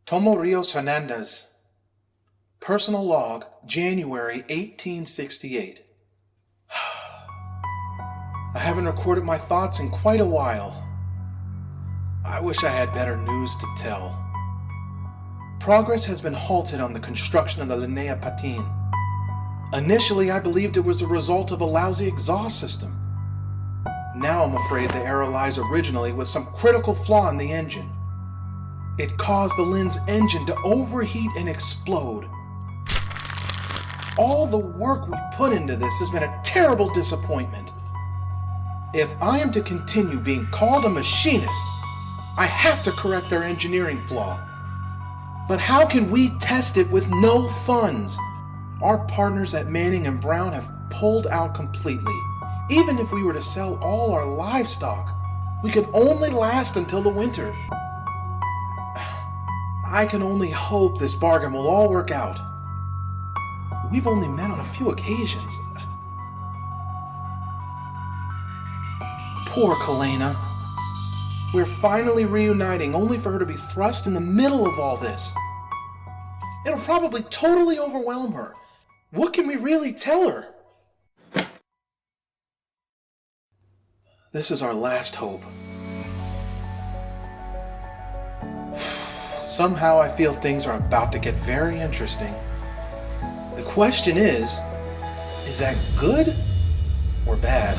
Tomo Rios Hernandez. Personal log, January 1868. I haven't recorded my thoughts in quite a while. I wish I had better news to tell. Progress has been halted on the construction of the Linea Patin. Initially, I believed it was the result of a lousy exhaust system. Now I'm afraid the error lies originally with some critical flaw in the engine. It caused the Lin's engine to overheat and explode. All the work we put into this has been a terrible disappointment. If I am to continue being called a machinist, I have to correct their engineering flaw. But how can we test it with no funds? Our partners at Manning and Brown have pulled out completely. Even if we were to sell all our livestock, we could only last until the winter. I can only hope this bargain will all work out. We've only met on a few occasions. Poor Kalena. We're finally reuniting only for her to be thrust in the middle of all this. It'll probably totally overwhelm her. What can we really tell her? This is our last hope. Somehow I feel things are about to get very interesting. The question is that good or bad?